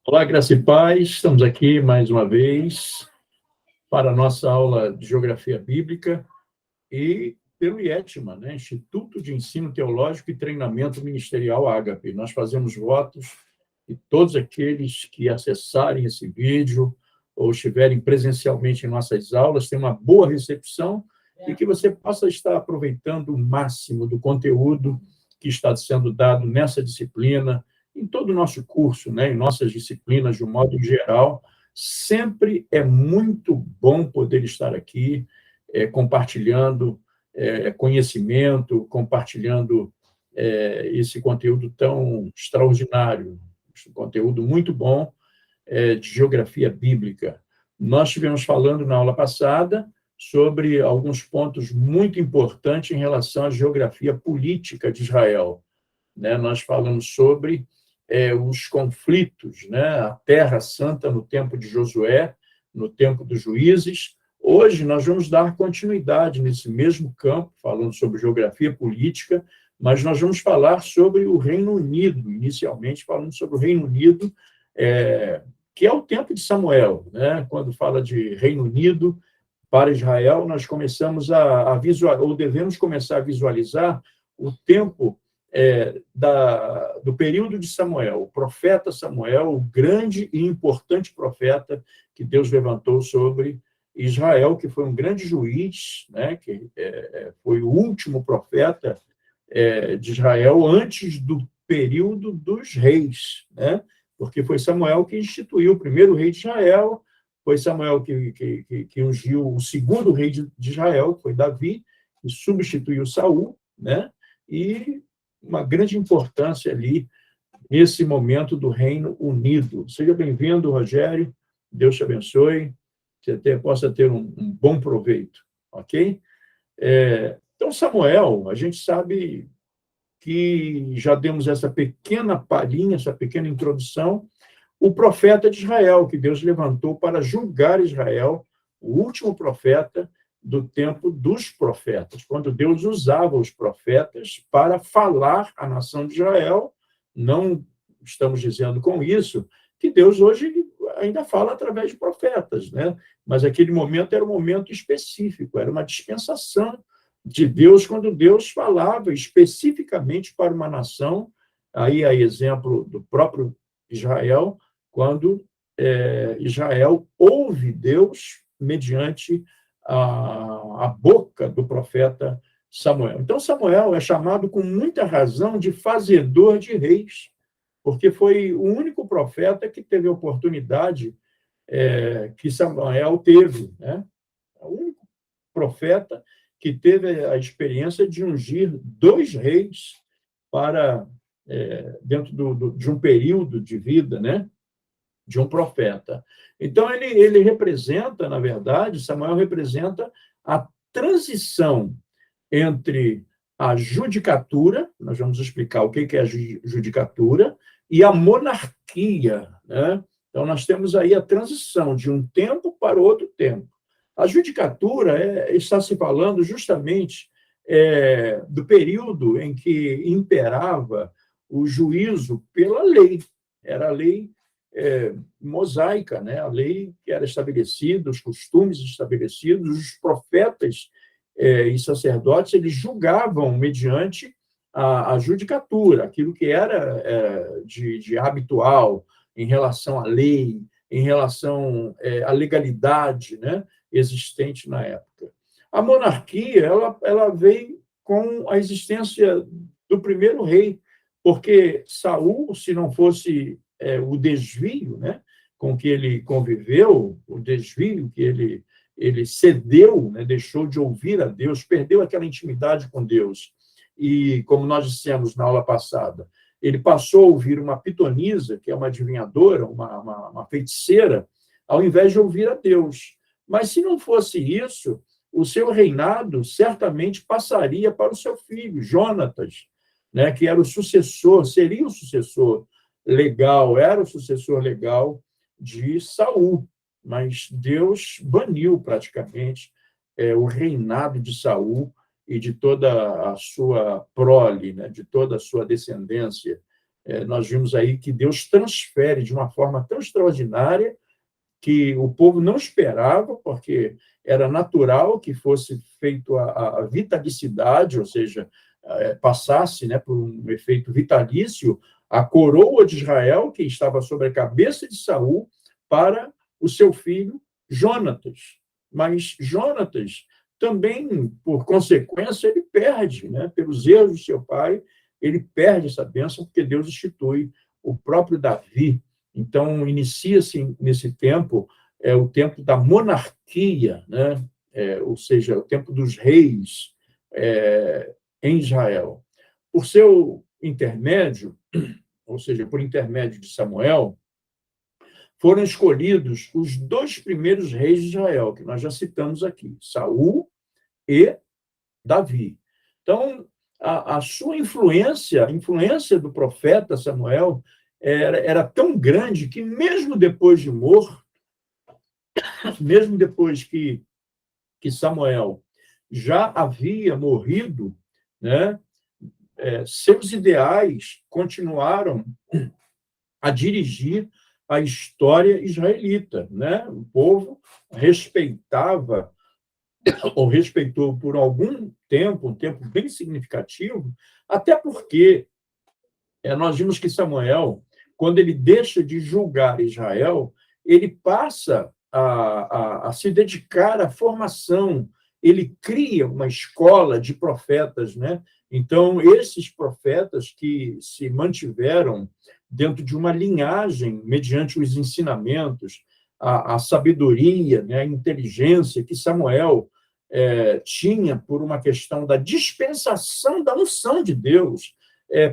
Olá, graça e paz. Estamos aqui mais uma vez para a nossa aula de Geografia Bíblica e pelo IETMA, né? Instituto de Ensino Teológico e Treinamento Ministerial Ágape. Nós fazemos votos e todos aqueles que acessarem esse vídeo ou estiverem presencialmente em nossas aulas tenham uma boa recepção e que você possa estar aproveitando o máximo do conteúdo que está sendo dado nessa disciplina, em todo o nosso curso, né, em nossas disciplinas, de um modo geral. Sempre é muito bom poder estar aqui, compartilhando conhecimento, compartilhando esse conteúdo tão extraordinário, um conteúdo muito bom de geografia bíblica. Nós estivemos falando na aula passada sobre alguns pontos muito importantes em relação à geografia política de Israel, né? Nós falamos sobre os conflitos, né? A Terra Santa no tempo de Josué, no tempo dos juízes. Hoje nós vamos dar continuidade nesse mesmo campo, falando sobre geografia política, mas nós vamos falar sobre o Reino Unido, inicialmente falando sobre o Reino Unido, que é o tempo de Samuel, né? Quando fala de Reino Unido para Israel, nós começamos a visualizar, ou devemos começar a visualizar o tempo do período de Samuel, o profeta Samuel, o grande e importante profeta que Deus levantou sobre Israel, que foi um grande juiz, né, que foi o último profeta de Israel antes do período dos reis, né, porque foi Samuel que instituiu o primeiro rei de Israel, foi Samuel que ungiu o segundo rei de Israel, que foi Davi, que substituiu Saul, né, e uma grande importância ali nesse momento do Reino Unido. Seja bem-vindo, Rogério. Deus te abençoe. Que você possa ter um bom proveito, ok? Então, Samuel, a gente sabe que já demos essa pequena palhinha, essa pequena introdução, o profeta de Israel, que Deus levantou para julgar Israel, o último profeta do tempo dos profetas, quando Deus usava os profetas para falar à nação de Israel. Não estamos dizendo com isso que Deus hoje ainda fala através de profetas, né? Mas aquele momento era um momento específico, era uma dispensação de Deus, quando Deus falava especificamente para uma nação, aí a exemplo do próprio Israel, quando Israel ouve Deus mediante a boca do profeta Samuel. Então, Samuel é chamado com muita razão de fazedor de reis, porque foi o único profeta que teve a oportunidade que Samuel teve, né? O único profeta que teve a experiência de ungir dois reis para dentro de um período de vida, né, de um profeta. Então, ele representa, na verdade, Samuel representa a transição entre a judicatura, nós vamos explicar o que é a judicatura, e a monarquia, né? Então, nós temos aí a transição de um tempo para outro tempo. A judicatura está se falando justamente do período em que imperava o juízo pela lei. Era a lei mosaica, né? A lei que era estabelecida, os costumes estabelecidos, os profetas e sacerdotes, eles julgavam mediante a judicatura, aquilo que era de habitual em relação à lei, em relação à legalidade, né, existente na época. A monarquia ela veio com a existência do primeiro rei, porque Saul, se não fosse o desvio, né, com que ele conviveu, o desvio que ele cedeu, né, deixou de ouvir a Deus, perdeu aquela intimidade com Deus. E, como nós dissemos na aula passada, ele passou a ouvir uma pitonisa, que é uma adivinhadora, uma feiticeira, ao invés de ouvir a Deus. Mas, se não fosse isso, o seu reinado certamente passaria para o seu filho, Jonatas, né, que era o sucessor, seria o sucessor legal, era o sucessor legal de Saul. Mas Deus baniu praticamente o reinado de Saul e de toda a sua prole, né, de toda a sua descendência. Nós vimos aí que Deus transfere de uma forma tão extraordinária que o povo não esperava, porque era natural que fosse feito a vitalicidade, ou seja, passasse, né, por um efeito vitalício, a coroa de Israel, que estava sobre a cabeça de Saul, para o seu filho Jonatas. Mas Jonatas também, por consequência, ele perde, né, pelos erros de seu pai, ele perde essa bênção, porque Deus institui o próprio Davi. Então, inicia-se nesse tempo, o tempo da monarquia, né? Ou seja, o tempo dos reis em Israel. Por seu intermédio, ou seja, por intermédio de Samuel, foram escolhidos os 2 primeiros reis de Israel, que nós já citamos aqui, Saul e Davi. Então, a sua influência, a influência do profeta Samuel, era tão grande que, mesmo depois de morto, mesmo depois que Samuel já havia morrido, né, seus ideais continuaram a dirigir a história israelita, né? O povo respeitava, ou respeitou por algum tempo, um tempo bem significativo, até porque nós vimos que Samuel, quando ele deixa de julgar Israel, ele passa a se dedicar à formação, ele cria uma escola de profetas, né? Então, esses profetas que se mantiveram dentro de uma linhagem, mediante os ensinamentos, a sabedoria, né, a inteligência que Samuel tinha por uma questão da dispensação da unção de Deus,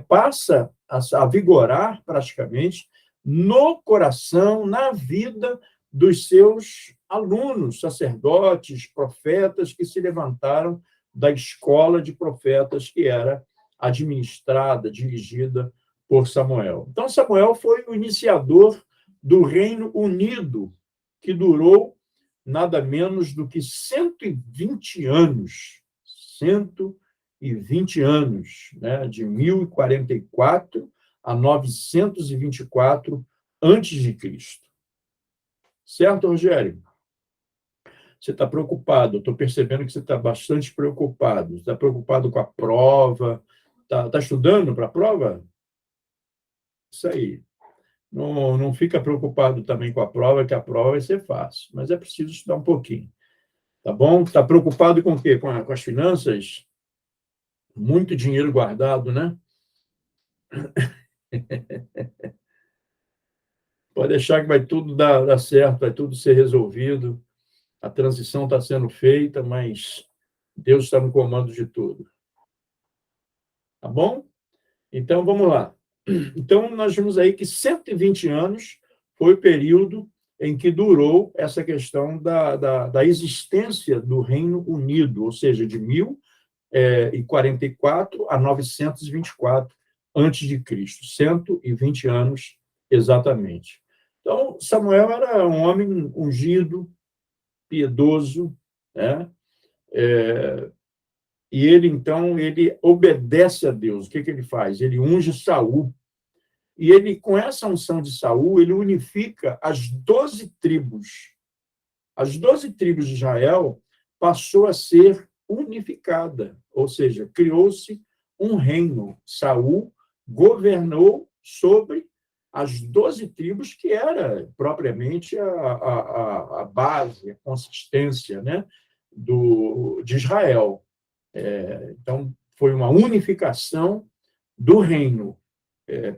passa a vigorar praticamente no coração, na vida dos seus alunos, sacerdotes, profetas que se levantaram da escola de profetas que era administrada, dirigida por Samuel. Então, Samuel foi o iniciador do Reino Unido, que durou nada menos do que 120 anos. 120 anos, né? De 1044 a 924 antes de Cristo. Certo, Rogério? Você está preocupado, eu estou percebendo que você está bastante preocupado. Está preocupado com a prova, está estudando para a prova? Isso aí. Não fica preocupado também com a prova, que a prova vai ser fácil, mas é preciso estudar um pouquinho. Tá bom? Está preocupado com o quê? Com as finanças? Muito dinheiro guardado, né? Pode deixar que vai tudo dar certo, vai tudo ser resolvido. A transição está sendo feita, mas Deus está no comando de tudo. Tá bom? Então, vamos lá. Então, nós vimos aí que 120 anos foi o período em que durou essa questão da existência do Reino Unido, ou seja, de 1044 a 924 antes de Cristo, 120 anos exatamente. Então, Samuel era um homem ungido, piedoso, né? E ele, então, ele obedece a Deus. O que ele faz? Ele unge Saul. E ele, com essa unção de Saul, ele unifica as 12 tribos. As 12 tribos de Israel passou a ser unificada, ou seja, criou-se um reino. Saul governou sobre as 12 tribos, que era propriamente a base, a consistência, né, de Israel. Então, foi uma unificação do reino.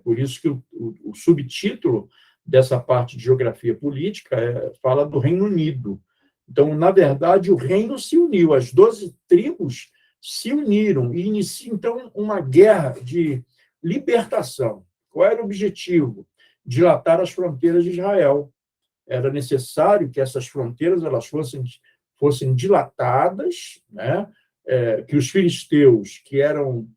Por isso que o subtítulo dessa parte de geografia política fala do Reino Unido. Então, na verdade, o reino se uniu, as 12 tribos se uniram e inicia, então, uma guerra de libertação. Qual era o objetivo? Dilatar as fronteiras de Israel. Era necessário que essas fronteiras elas fossem dilatadas, né? Que os filisteus, que eram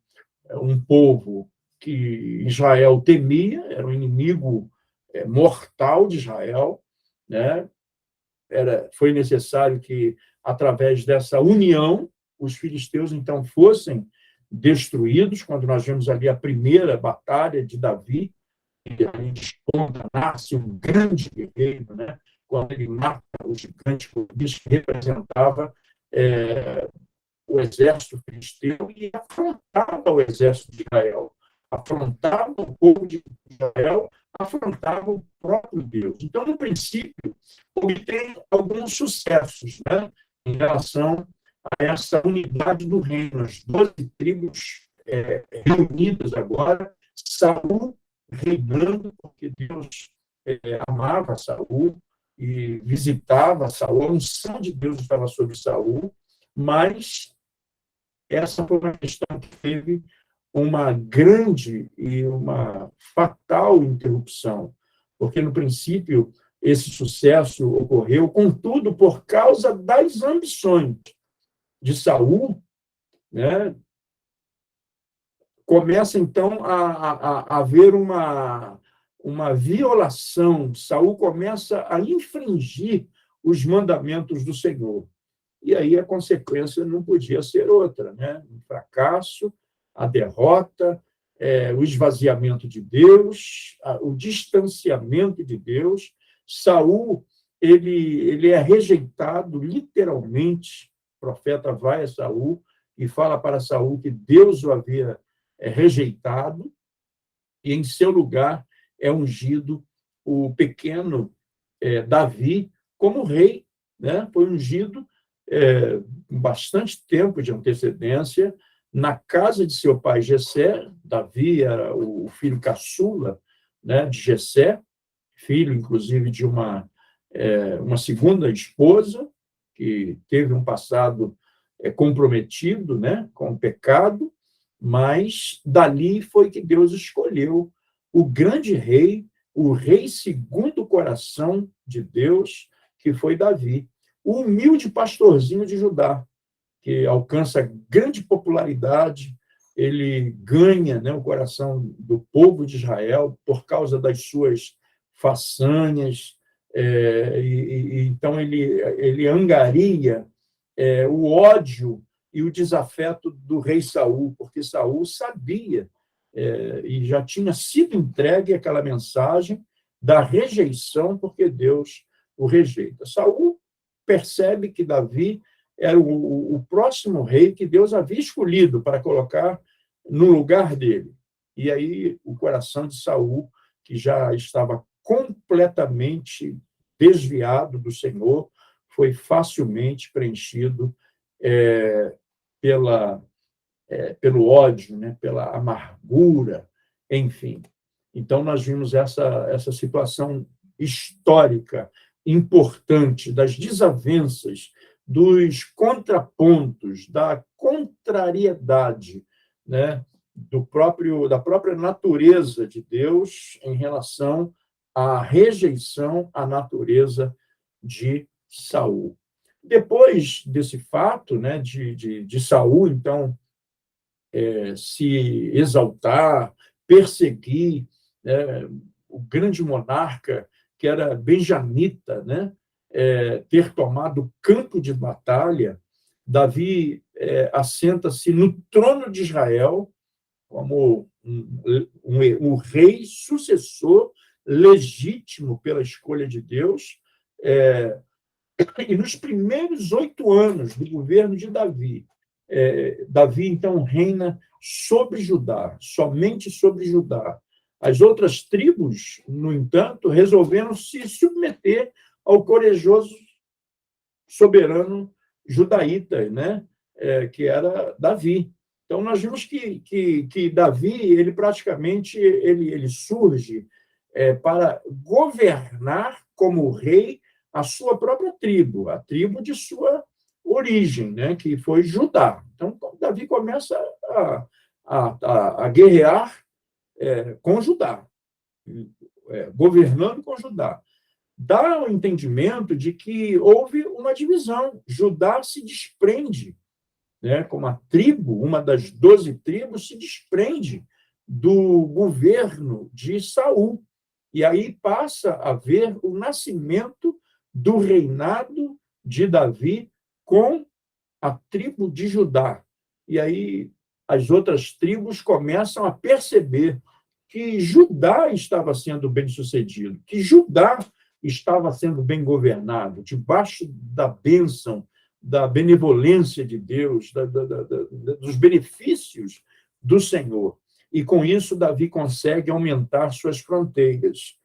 um povo que Israel temia, era um inimigo mortal de Israel, né? Foi necessário que, através dessa união, os filisteus, então, fossem destruídos, quando nós vemos ali a primeira batalha de Davi, e a gente conta, nasce um grande guerreiro, né? Quando ele mata o gigante Golias, que representava o exército filisteu, e afrontava o exército de Israel, afrontava o povo de Israel, afrontava o próprio Deus. Então, no princípio, obtém alguns sucessos, né, em relação a essa unidade do reino, as 12 tribos reunidas agora, Saul reinando, porque Deus amava Saul e visitava Saul, a unção de Deus estava sobre Saul, mas essa foi uma questão que teve uma grande e uma fatal interrupção, porque, no princípio, esse sucesso ocorreu, contudo, por causa das ambições de Saul, né, começa, então, a haver uma violação. Saul começa a infringir os mandamentos do Senhor. E aí a consequência não podia ser outra, né? O fracasso, a derrota, o esvaziamento de Deus, o distanciamento de Deus. Saul, ele é rejeitado, literalmente. O profeta vai a Saul e fala para Saul que Deus o havia rejeitado, e em seu lugar é ungido o pequeno Davi como rei, né? Foi ungido com bastante tempo de antecedência, na casa de seu pai Jessé. Davi era o filho caçula, né, de Jessé, filho, inclusive, de uma segunda esposa, que teve um passado comprometido, né, com o pecado, mas dali foi que Deus escolheu o grande rei, o rei segundo o coração de Deus, que foi Davi, o humilde pastorzinho de Judá, que alcança grande popularidade. Ele ganha, né, o coração do povo de Israel por causa das suas façanhas, então ele angaria o ódio e o desafeto do rei Saul, porque Saul sabia e já tinha sido entregue aquela mensagem da rejeição, porque Deus o rejeita. Saul percebe que Davi era o próximo rei que Deus havia escolhido para colocar no lugar dele. E aí o coração de Saul, que já estava completamente desviado do Senhor, foi facilmente preenchido pelo ódio, né, pela amargura, enfim. Então, nós vimos essa situação histórica importante das desavenças, dos contrapontos, da contrariedade, né, da própria natureza de Deus em relação à rejeição à natureza de Saul. Depois desse fato, né, de Saul, então, se exaltar, perseguir, né, o grande monarca, que era benjamita, né, ter tomado o campo de batalha, Davi assenta-se no trono de Israel como um rei sucessor legítimo pela escolha de Deus, e nos primeiros 8 anos do governo de Davi, Davi, então, reina sobre Judá, somente sobre Judá. As outras tribos, no entanto, resolveram se submeter ao corajoso soberano judaíta, né? Que era Davi. Então, nós vimos que Davi, ele praticamente ele surge para governar como rei a sua própria tribo, a tribo de sua origem, né, que foi Judá. Então, Davi começa a guerrear com Judá, governando com Judá. Dá o entendimento de que houve uma divisão. Judá se desprende, né, como a tribo, uma das 12 tribos, se desprende do governo de Saul. E aí passa a haver o nascimento do reinado de Davi com a tribo de Judá. E aí as outras tribos começam a perceber que Judá estava sendo bem-sucedido, que Judá estava sendo bem governado, debaixo da bênção, da benevolência de Deus, dos benefícios do Senhor. E, com isso, Davi consegue aumentar suas fronteiras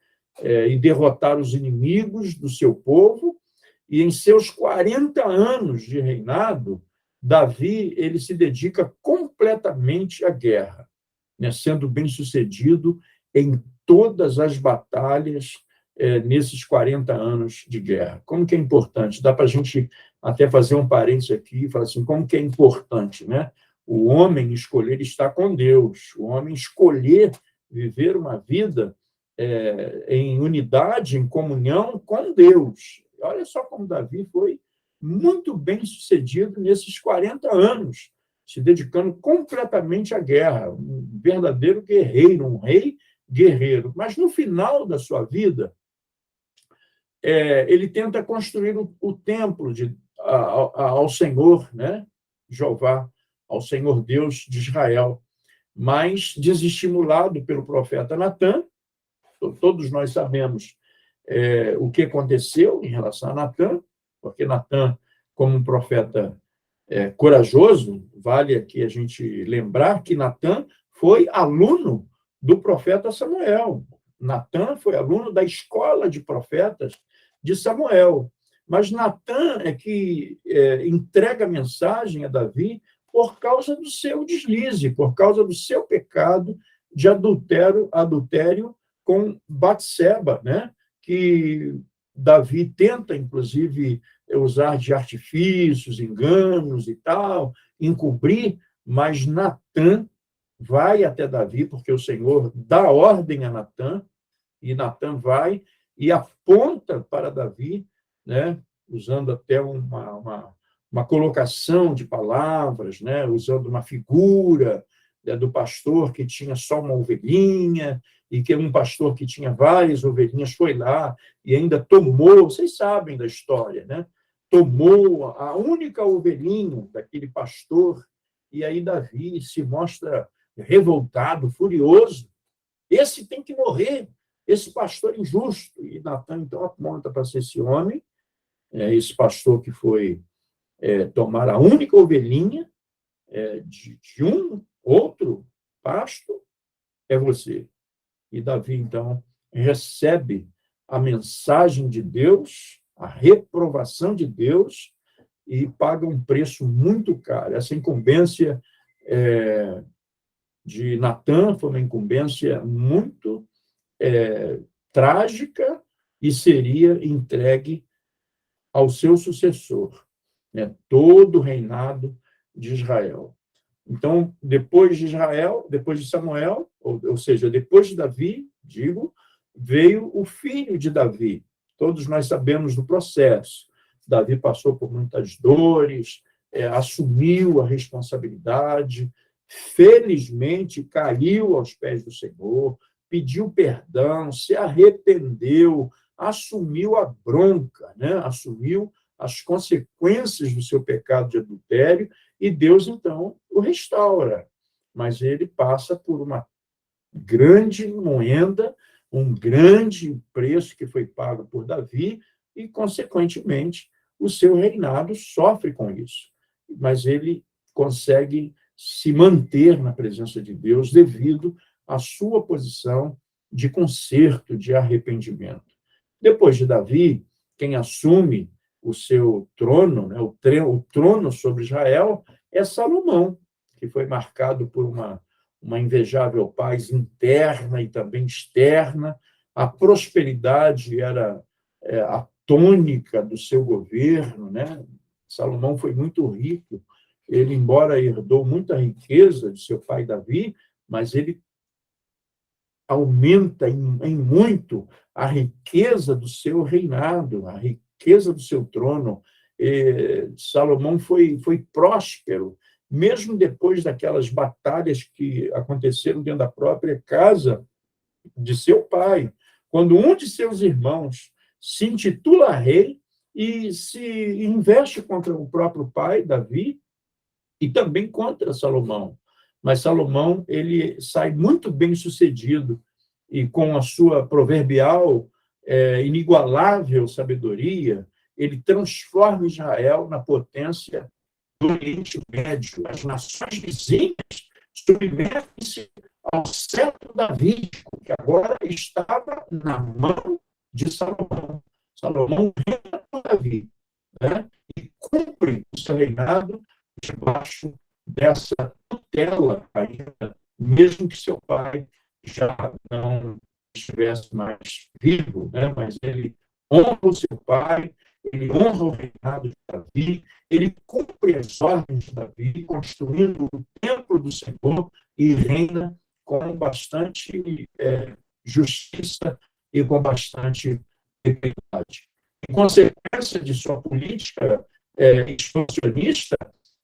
e derrotar os inimigos do seu povo. E, em seus 40 anos de reinado, Davi ele se dedica completamente à guerra, né, sendo bem-sucedido em todas as batalhas nesses 40 anos de guerra. Como que é importante? Dá para a gente até fazer um parênteses aqui e falar assim, como que é importante, né? O homem escolher estar com Deus, o homem escolher viver uma vida em unidade, em comunhão com Deus. Olha só como Davi foi muito bem sucedido nesses 40 anos, se dedicando completamente à guerra, um verdadeiro guerreiro, um rei guerreiro. Mas, no final da sua vida, ele tenta construir o templo ao Senhor, né? Jeová, ao Senhor Deus de Israel. Mas, desestimulado pelo profeta Natã, todos nós sabemos o que aconteceu em relação a Natã, porque Natã, como um profeta corajoso, vale aqui a gente lembrar que Natã foi aluno do profeta Samuel. Natã foi aluno da escola de profetas de Samuel. Mas Natã é que entrega a mensagem a Davi por causa do seu deslize, por causa do seu pecado de adultério com Batseba, né? Que Davi tenta, inclusive, usar de artifícios, enganos e tal, encobrir, mas Natã vai até Davi, porque o Senhor dá ordem a Natã, e Natã vai e aponta para Davi, né, usando até uma colocação de palavras, né, usando uma figura do pastor que tinha só uma ovelhinha, e que um pastor que tinha várias ovelhinhas foi lá e ainda tomou, vocês sabem da história, né? Tomou a única ovelhinha daquele pastor, e aí Davi se mostra revoltado, furioso. Esse tem que morrer, esse pastor injusto. E Natã, então, aponta para ser esse homem, esse pastor que foi tomar a única ovelhinha de um outro pasto, é você. E Davi, então, recebe a mensagem de Deus, a reprovação de Deus, e paga um preço muito caro. Essa incumbência de Natã foi uma incumbência muito trágica e seria entregue ao seu sucessor, né? Todo o reinado de Israel. Então, depois de Israel, depois de Samuel, ou seja, depois de Davi, veio o filho de Davi. Todos nós sabemos do processo. Davi passou por muitas dores, assumiu a responsabilidade, felizmente caiu aos pés do Senhor, pediu perdão, se arrependeu, assumiu a bronca, né? Assumiu as consequências do seu pecado de adultério, e Deus, então, o restaura. Mas ele passa por uma grande moenda, um grande preço que foi pago por Davi, e, consequentemente, o seu reinado sofre com isso. Mas ele consegue se manter na presença de Deus devido à sua posição de conserto, de arrependimento. Depois de Davi, quem assume o seu trono, né, o trono sobre Israel, é Salomão, que foi marcado por uma invejável paz interna e também externa. A prosperidade era a tônica do seu governo, né? Salomão foi muito rico. Ele, embora herdou muita riqueza de seu pai Davi, mas ele aumenta em muito a riqueza do seu reinado, a riqueza do seu trono. Salomão foi próspero, mesmo depois daquelas batalhas que aconteceram dentro da própria casa de seu pai, quando um de seus irmãos se intitula rei e se investe contra o próprio pai, Davi, e também contra Salomão. mas Salomão ele sai muito bem sucedido e com a sua proverbial, inigualável sabedoria, ele transforma Israel na potência do Oriente Médio. As nações vizinhas submetem-se ao cetro davídico, que agora estava na mão de Salomão. Salomão reina com Davi, né? E cumpre o seu reinado debaixo dessa tutela ainda, mesmo que seu pai já não estivesse mais vivo, né? Mas ele honra o seu pai, ele honra o reinado de Davi, ele cumpre as ordens de Davi, construindo o templo do Senhor e reina com bastante justiça e com bastante equidade. Em consequência de sua política expansionista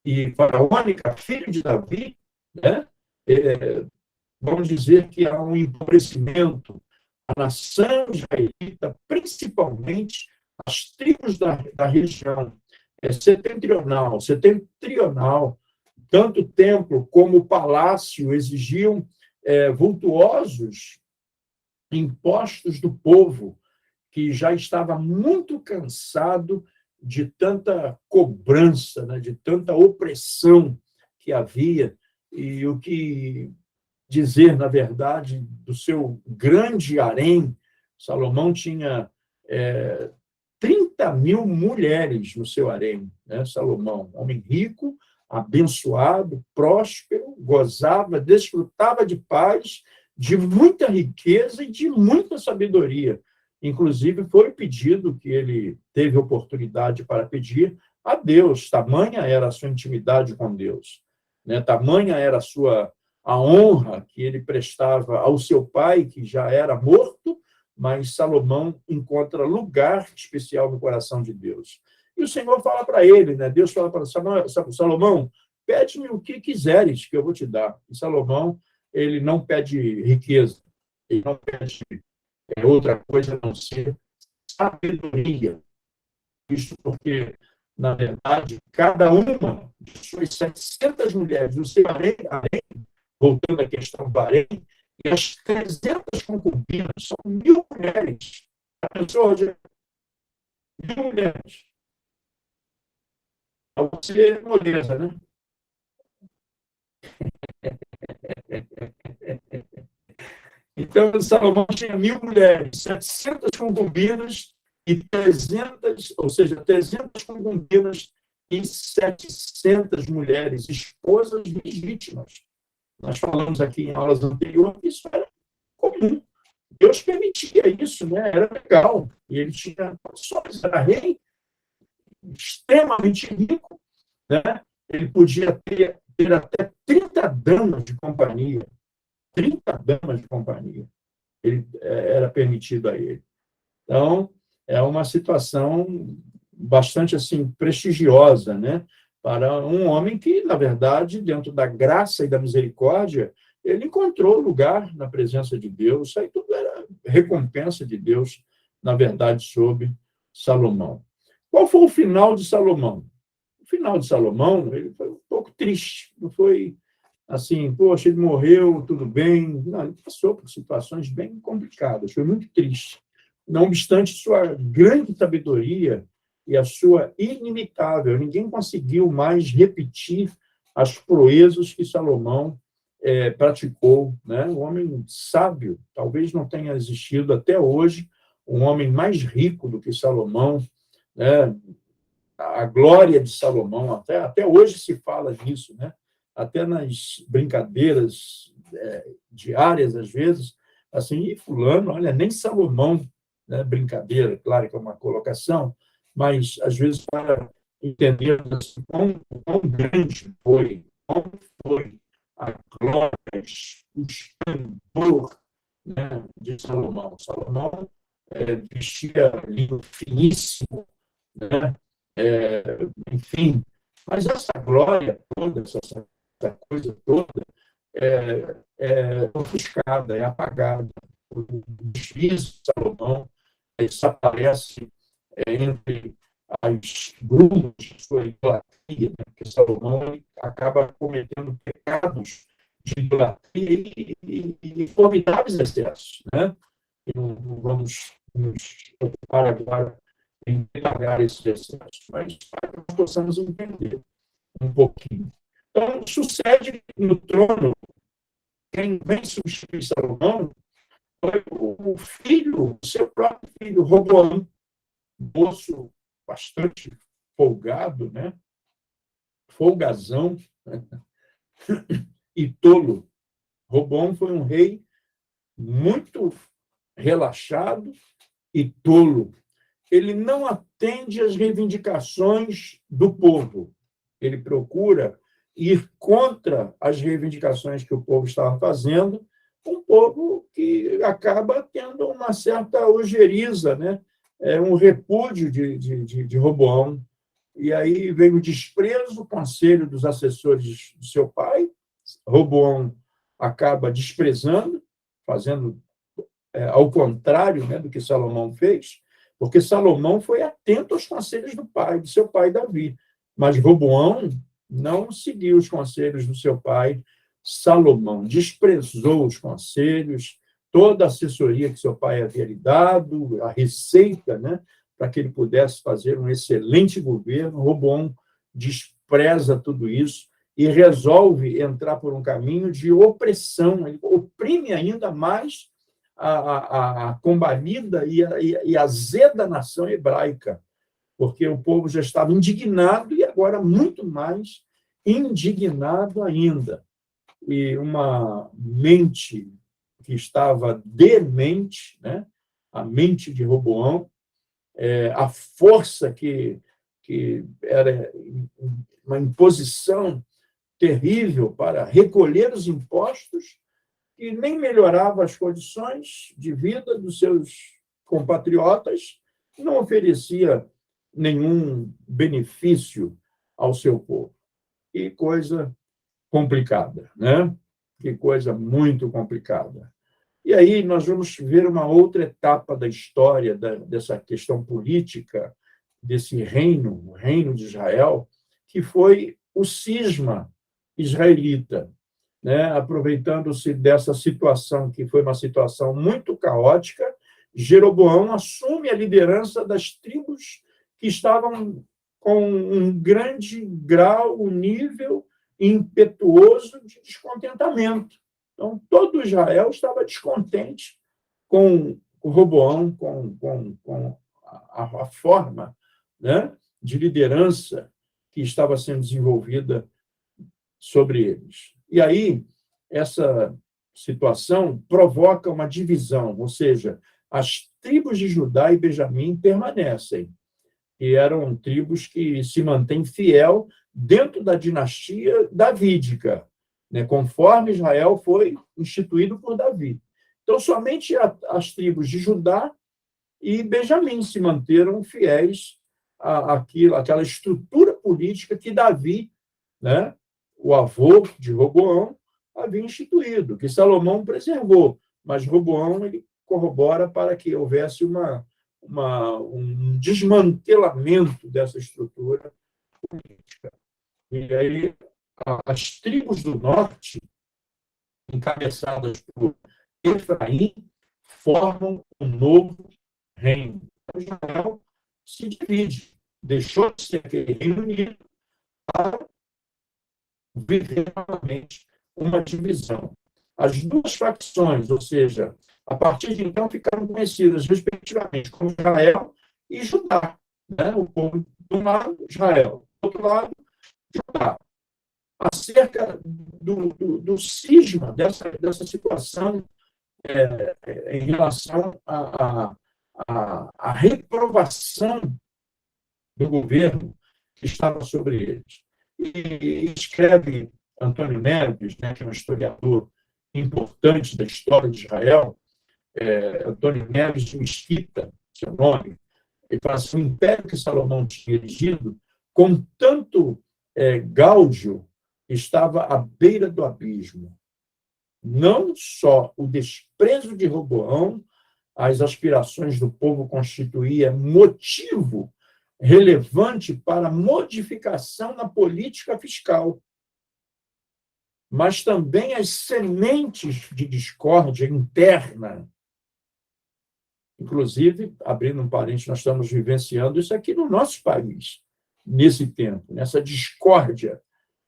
e faraônica, filho de Davi, né? Vamos dizer que há um empobrecimento. A nação israelita, principalmente as tribos da região setentrional, tanto o templo como o palácio exigiam vultuosos impostos do povo, que já estava muito cansado de tanta cobrança, né, de tanta opressão que havia, e o que dizer, na verdade, do seu grande harém. Salomão tinha 30 mil mulheres no seu harém, né? Salomão, homem rico, abençoado, próspero, gozava, desfrutava de paz, de muita riqueza e de muita sabedoria. Inclusive, foi pedido que ele teve oportunidade para pedir a Deus, tamanha era a sua intimidade com Deus, né? Tamanha era a honra que ele prestava ao seu pai, que já era morto, mas Salomão encontra lugar especial no coração de Deus. E o Senhor fala para ele, né? Deus fala para Salomão, pede-me o que quiseres, que eu vou te dar. E Salomão, ele não pede riqueza, ele não pede outra coisa a não ser sabedoria. Isso porque, na verdade, cada uma de suas 700 mulheres do seu harém, voltando à questão do harém, e as 300 concubinas são 1.000 mulheres. A pessoa, 1.000 mulheres. Para você, moleza, né? Então, Salomão tinha 1.000 mulheres, 700 concubinas e 300, ou seja, 300 concubinas e 700 mulheres, esposas legítimas. Nós falamos aqui em aulas anteriores que isso era comum. Deus permitia isso, né? Era legal. E ele tinha condições, era rei, extremamente rico, né? Ele podia ter até 30 damas de companhia. 30 damas de companhia. Ele era permitido a ele. Então, é uma situação bastante assim prestigiosa, né? Para um homem que, na verdade, dentro da graça e da misericórdia, ele encontrou lugar na presença de Deus. Isso aí tudo era recompensa de Deus, na verdade, sobre Salomão. Qual foi o final de Salomão? O final de Salomão, ele foi um pouco triste. Não foi assim, poxa, ele morreu, tudo bem. Não, ele passou por situações bem complicadas, foi muito triste. Não obstante sua grande sabedoria e a sua inimitável, ninguém conseguiu mais repetir as proezas que Salomão praticou, né? Um homem sábio, talvez não tenha existido até hoje um homem mais rico do que Salomão, né? A glória de Salomão, até hoje se fala nisso, né? Até nas brincadeiras diárias, às vezes, assim, e fulano, olha, nem Salomão, né? Brincadeira, claro que é uma colocação, mas, às vezes, para entender assim, quão grande foi a glória, o esplendor, né, de Salomão. Salomão vestia linho finíssimo, né? Enfim, mas essa glória toda, essa coisa toda, é ofuscada, é apagada. O deslize de Salomão desaparece entre as brumas de sua idolatria, né? Porque Salomão acaba cometendo pecados de idolatria e formidáveis excessos, né? E não vamos nos preocupar agora em detalhar esses excessos, mas para que nós possamos entender um pouquinho. Então, sucede no trono, quem vem substituir Salomão foi o filho, o seu próprio filho, Roboão, moço bastante folgado, né? Folgazão, né? E tolo. Roboão foi um rei muito relaxado e tolo. Ele não atende às reivindicações do povo. Ele procura ir contra as reivindicações que o povo estava fazendo, um povo que acaba tendo uma certa ojeriza, né? Um repúdio de Roboão. E aí veio o desprezo, o conselho dos assessores do seu pai. Roboão acaba desprezando, fazendo ao contrário, né, do que Salomão fez, porque Salomão foi atento aos conselhos do seu pai Davi. Mas Roboão não seguiu os conselhos do seu pai Salomão, desprezou os conselhos, toda a assessoria que seu pai havia lhe dado, a receita, né, para que ele pudesse fazer um excelente governo. Roboão despreza tudo isso e resolve entrar por um caminho de opressão, ele oprime ainda mais a combalida e azeda nação hebraica, porque o povo já estava indignado e agora muito mais indignado ainda. E uma mente que estava demente, né? A mente de Roboão, a força que era uma imposição terrível para recolher os impostos, que nem melhorava as condições de vida dos seus compatriotas, não oferecia nenhum benefício ao seu povo. Que coisa complicada, né? Que coisa muito complicada. E aí nós vamos ver uma outra etapa da história dessa questão política, desse reino, o reino de Israel, que foi o cisma israelita, né? Aproveitando-se dessa situação, que foi uma situação muito caótica, Jeroboão assume a liderança das tribos que estavam com um grande grau, um nível impetuoso de descontentamento. Então, todo Israel estava descontente com o Roboão, com a forma, né, de liderança que estava sendo desenvolvida sobre eles. E aí, essa situação provoca uma divisão, ou seja, as tribos de Judá e Benjamim permanecem, e eram tribos que se mantêm fiel dentro da dinastia davídica, né, conforme Israel foi instituído por Davi. Então, somente as tribos de Judá e Benjamim se manteram fiéis àquela estrutura política que Davi, né, o avô de Roboão, havia instituído, que Salomão preservou, mas Roboão ele corrobora para que houvesse um desmantelamento dessa estrutura política. E aí as tribos do norte, encabeçadas por Efraim, formam um novo reino. Israel se divide, deixou de ser aquele Reino Unido para viver novamente uma divisão. As duas facções, ou seja, a partir de então ficaram conhecidas, respectivamente, como Israel e Judá. Né? O povo de um lado, Israel, do outro lado, Judá. Acerca do cisma dessa situação em relação à reprovação do governo que estava sobre eles. E escreve Antônio Neves, né, que é um historiador importante da história de Israel, Antônio Neves de Mesquita, seu nome, ele fala assim: o império que Salomão tinha erigido, com tanto gáudio, estava à beira do abismo. Não só o desprezo de Roboão às aspirações do povo constituía motivo relevante para modificação na política fiscal. mas também as sementes de discórdia interna. Inclusive, abrindo um parênteses, nós estamos vivenciando isso aqui no nosso país, nesse tempo, nessa discórdia,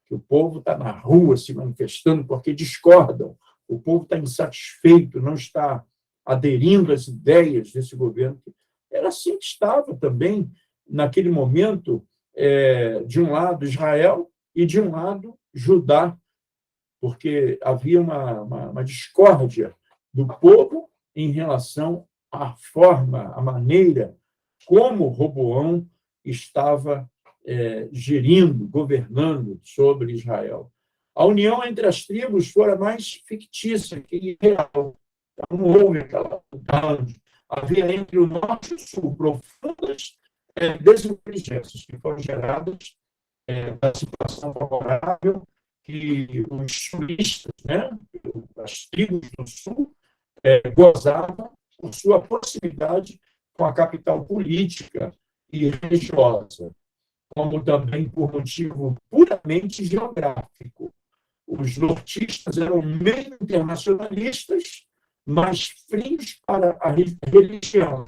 que o povo está na rua se manifestando porque discordam, o povo está insatisfeito, não está aderindo às ideias desse governo. Era assim que estava também, naquele momento, de um lado Israel e de um lado Judá, porque havia uma discórdia do povo em relação à forma, à maneira como Roboão estava gerindo, governando sobre Israel. A união entre as tribos fora mais fictícia que real. Não houve aquela unidade. Havia entre o norte e o sul profundas desinteligências que foram geradas da situação favorável que os sulistas, né, as tribos do sul, gozavam por sua proximidade com a capital política e religiosa, como também por motivo puramente geográfico. Os nortistas eram meio internacionalistas, mais frios para a religião,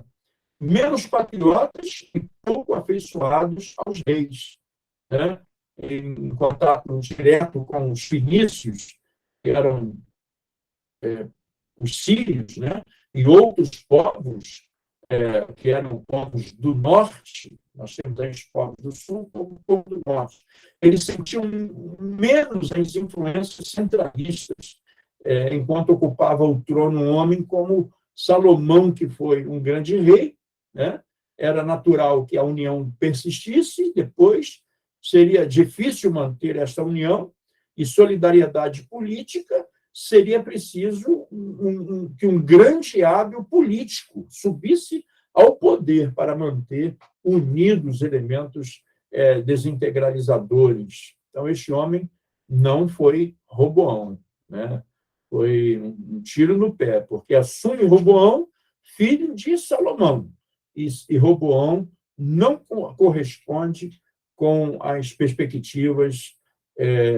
menos patriotas e pouco afeiçoados aos reis, né? Em contato direto com os fenícios, que eram os sírios, né? E outros povos, que eram povos do norte, nós temos aí os povos do sul como o povo do norte. Eles sentiam menos as influências centralistas, enquanto ocupava o trono um homem como Salomão, que foi um grande rei, né? Era natural que a união persistisse, depois seria difícil manter essa união, e solidariedade política seria preciso que um grande e hábil político subisse ao poder para manter unidos elementos desintegralizadores. Então, este homem não foi Roboão, né? Foi um tiro no pé, porque assume Roboão, filho de Salomão, e Roboão não corresponde com as perspectivas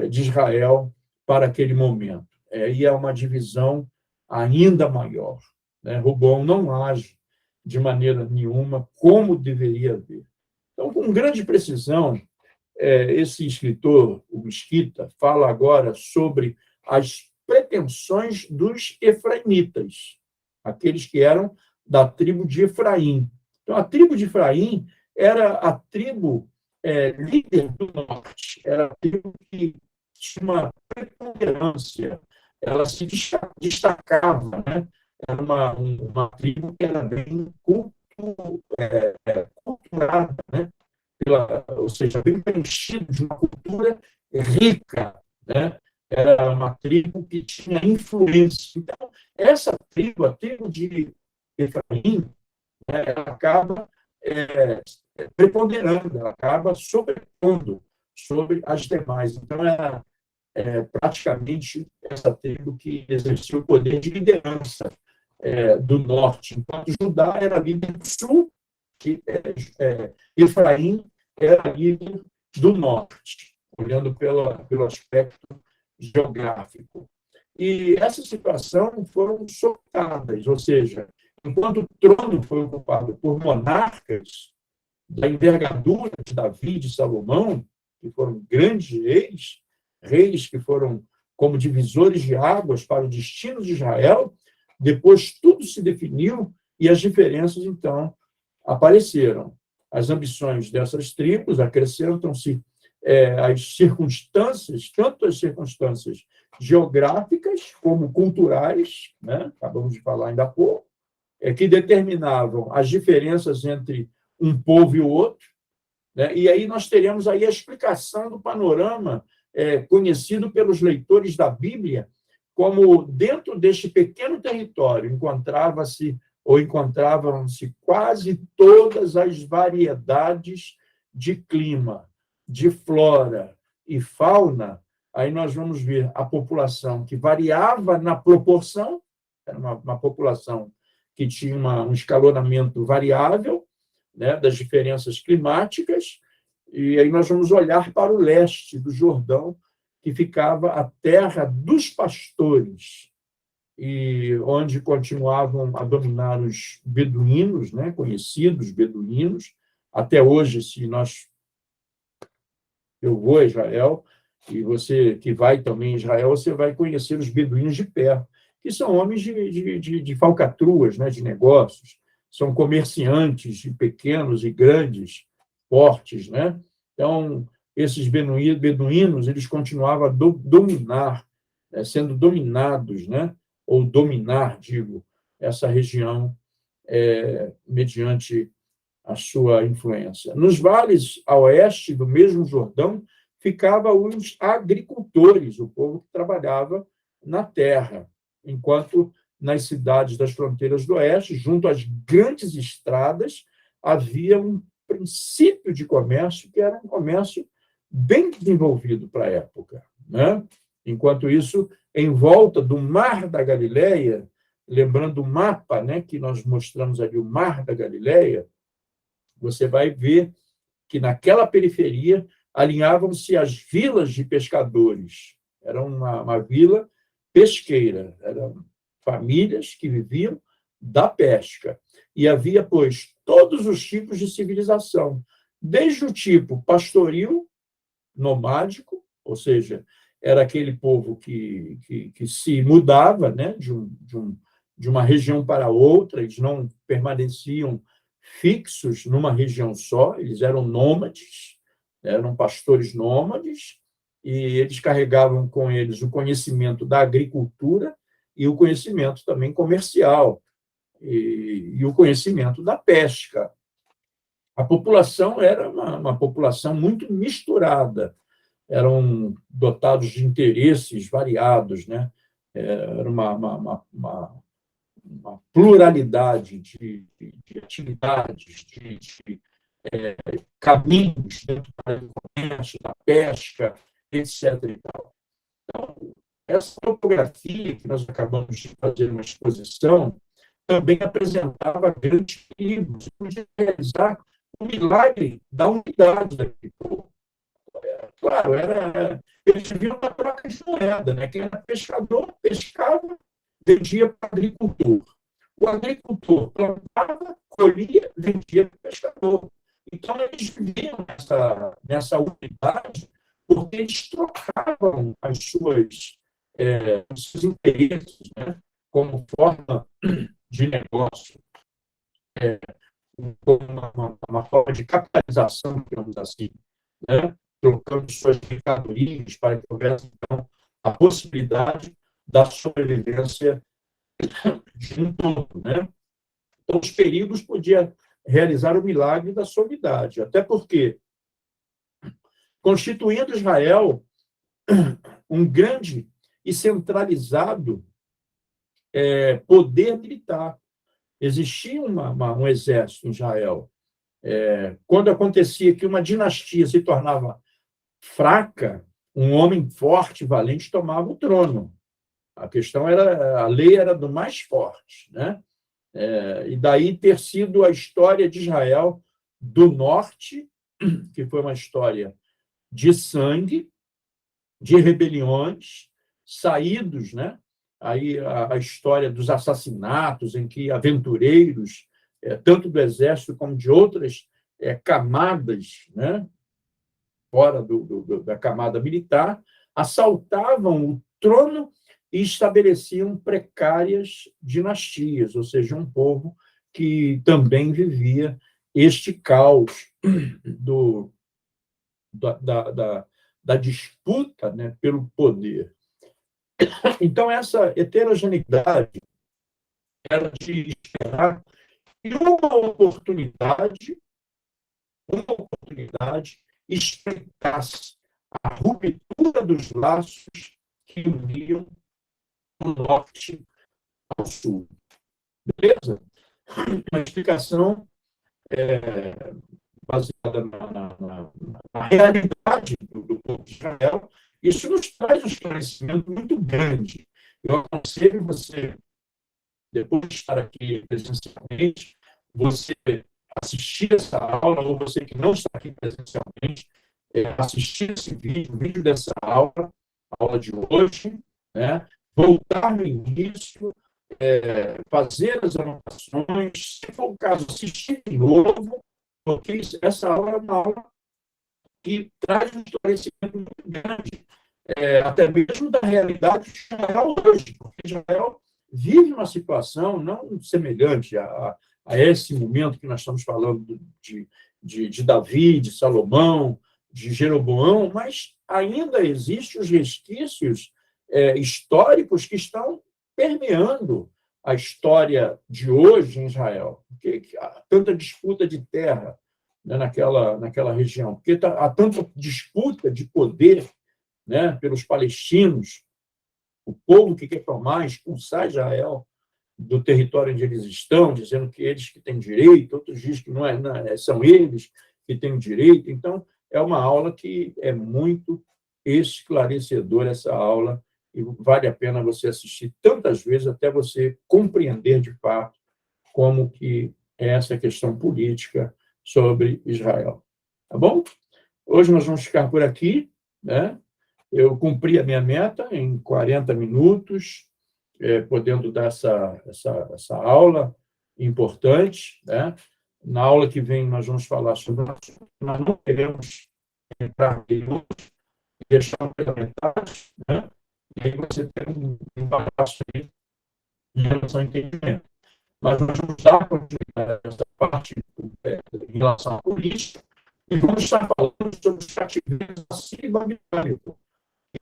de Israel para aquele momento. E é uma divisão ainda maior, né? Roboão não age de maneira nenhuma como deveria haver. Então, com grande precisão, esse escritor, o Mesquita, fala agora sobre as pretensões dos efraimitas, aqueles que eram da tribo de Efraim. Então, a tribo de Efraim era a tribo líder do norte, era a tribo que tinha uma preponderância, ela se destacava, né? Era uma tribo que era bem culturada, né? Ou seja, bem preenchida de uma cultura rica, né? Era uma tribo que tinha influência. Então, essa tribo, a tribo de Efraim, ela acaba preponderando, ela acaba sobrepondo sobre as demais. Então, praticamente essa tribo que exercia o poder de liderança do norte, enquanto Judá era líder do sul, que Efraim era líder do norte, olhando pelo aspecto geográfico. E essa situação foram socadas, ou seja, enquanto o trono foi ocupado por monarcas da envergadura de Davi e de Salomão, que foram grandes reis que foram como divisores de águas para o destino de Israel, depois tudo se definiu e as diferenças, então, apareceram. As ambições dessas tribos acrescentam-se as circunstâncias, tanto as circunstâncias geográficas como culturais, né? Acabamos de falar ainda há pouco, que determinavam as diferenças entre um povo e o outro, né? E aí nós teremos aí a explicação do panorama conhecido pelos leitores da Bíblia, como dentro deste pequeno território encontravam-se quase todas as variedades de clima, de flora e fauna. Aí nós vamos ver a população que variava na proporção, era uma população que tinha um escalonamento variável, né, das diferenças climáticas, e aí nós vamos olhar para o leste do Jordão, que ficava a terra dos pastores, e onde continuavam a dominar os beduínos, né, conhecidos beduínos. Até hoje, se eu vou a Israel, e você que vai também a Israel, você vai conhecer os beduínos de perto, que são homens de falcatruas, né, de negócios, são comerciantes de pequenos e grandes portes, né? Então, esses beduínos, eles continuavam a dominar, sendo dominados, né? Ou dominar, digo, essa região mediante a sua influência. Nos vales a oeste do mesmo Jordão ficavam os agricultores, o povo que trabalhava na terra, enquanto nas cidades das fronteiras do oeste, junto às grandes estradas, havia um princípio de comércio que era um comércio bem desenvolvido para a época, né? Enquanto isso, em volta do Mar da Galileia, lembrando o mapa, né, que nós mostramos ali, o Mar da Galileia, você vai ver que naquela periferia alinhavam-se as vilas de pescadores. Era uma vila pesqueira, eram famílias que viviam da pesca. E havia, pois, todos os tipos de civilização, desde o tipo pastoril, nomádico, ou seja, era aquele povo que se mudava, né, de uma região para outra, eles não permaneciam fixos numa região só, eles eram nômades, eram pastores nômades, e eles carregavam com eles o conhecimento da agricultura e o conhecimento também comercial, e o conhecimento da pesca. A população era uma população muito misturada, eram dotados de interesses variados, né? Era uma pluralidade de atividades, de caminhos dentro do comércio, da pesca, etc. E tal. Então, essa topografia que nós acabamos de fazer uma exposição também apresentava grandes perigos, podia realizar o milagre da unidade daquele povo. Claro, eles viviam na troca de moeda, né? Quem era pescador, pescava, vendia para o agricultor. O agricultor plantava, colhia, vendia para o pescador. Então, eles viviam nessa unidade porque eles trocavam os seus interesses, né? Como forma de negócio, como uma forma de capitalização, digamos assim, né? Trocando suas mercadorias para que houvesse, então, a possibilidade da sobrevivência de um todo, né? Então, os perigos podiam realizar o milagre da sua unidade, até porque, constituindo Israel um grande e centralizado poder militar, existia um exército em Israel. Quando acontecia que uma dinastia se tornava fraca, um homem forte e valente tomava o trono. A lei era do mais forte, né? E daí ter sido a história de Israel do norte, que foi uma história de sangue, de rebeliões, saídos, né? Aí a história dos assassinatos, em que aventureiros, tanto do exército como de outras camadas, né? Fora da camada militar, assaltavam o trono e estabeleciam precárias dinastias, ou seja, um povo que também vivia este caos da disputa, né, pelo poder. Então, essa heterogeneidade era de esperar que uma oportunidade explicasse a ruptura dos laços que uniam o norte ao sul. Beleza? Uma explicação baseada na realidade do povo de Israel. Isso nos traz um esclarecimento muito grande. Eu aconselho você, depois de estar aqui presencialmente, você assistir essa aula, ou você que não está aqui presencialmente, assistir esse vídeo dessa aula, aula de hoje, né? Voltar no início, fazer as anotações, se for o caso, assistir de novo, porque essa aula é uma aula que traz um esclarecimento muito grande, até mesmo da realidade de Israel hoje, porque Israel vive uma situação não semelhante a esse momento que nós estamos falando de Davi, de Salomão, de Jeroboão, mas ainda existem os resquícios históricos que estão permeando a história de hoje em Israel. Porque há tanta disputa de terra, né, naquela região, porque há tanta disputa de poder, né, pelos palestinos, o povo que quer tomar, expulsar Israel do território onde eles estão, dizendo que eles que têm direito, outros dizem que não são eles que têm o direito. Então, é uma aula que é muito esclarecedora, essa aula, e vale a pena você assistir tantas vezes até você compreender de fato como que é essa questão política sobre Israel. Tá bom? Hoje nós vamos ficar por aqui, né? Eu cumpri a minha meta em 40 minutos, podendo dar essa aula importante, né? Na aula que vem, nós vamos falar sobre o assunto, nós não queremos entrar em outros, deixar pela metade, né? E aí você tem um embaraço aí em relação ao entendimento. Mas nós vamos dar continuidade a essa parte em relação à política e vamos estar falando sobre os cativeiros assírio-babilônicos.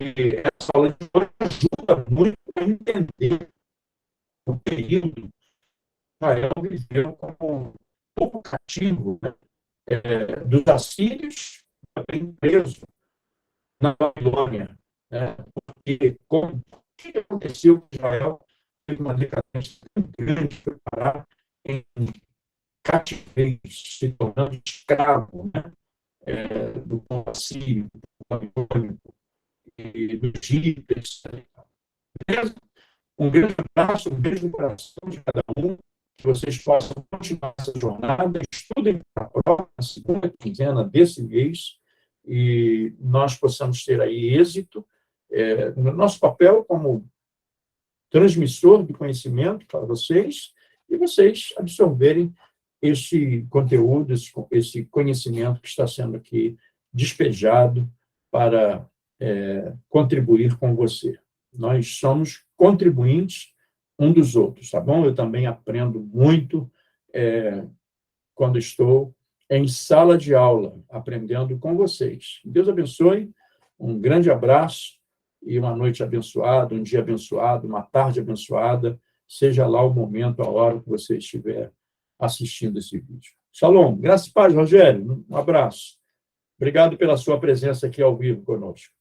E essa aula de hoje ajuda muito a entender o período que Israel viveu como um povo cativo, né? Dos assírios, também preso na Babilônia. Né? Porque o que aconteceu com Israel teve uma decadência tão grande para parar em cativeiro, se tornando escravo, né? Do povo assírio, do povo babilônico, e do Egito, etc. Um grande abraço, um beijo no coração de cada um, que vocês possam continuar essa jornada, estudem para a prova, na segunda quinzena desse mês, e nós possamos ter aí êxito no nosso papel como transmissor de conhecimento para vocês, e vocês absorverem esse conteúdo, esse conhecimento que está sendo aqui despejado para contribuir com você. Nós somos contribuintes um dos outros, tá bom? Eu também aprendo muito quando estou em sala de aula, aprendendo com vocês. Deus abençoe, um grande abraço e uma noite abençoada, um dia abençoado, uma tarde abençoada, seja lá o momento, a hora que você estiver assistindo esse vídeo. Shalom, graças e paz, Rogério, um abraço. Obrigado pela sua presença aqui ao vivo conosco.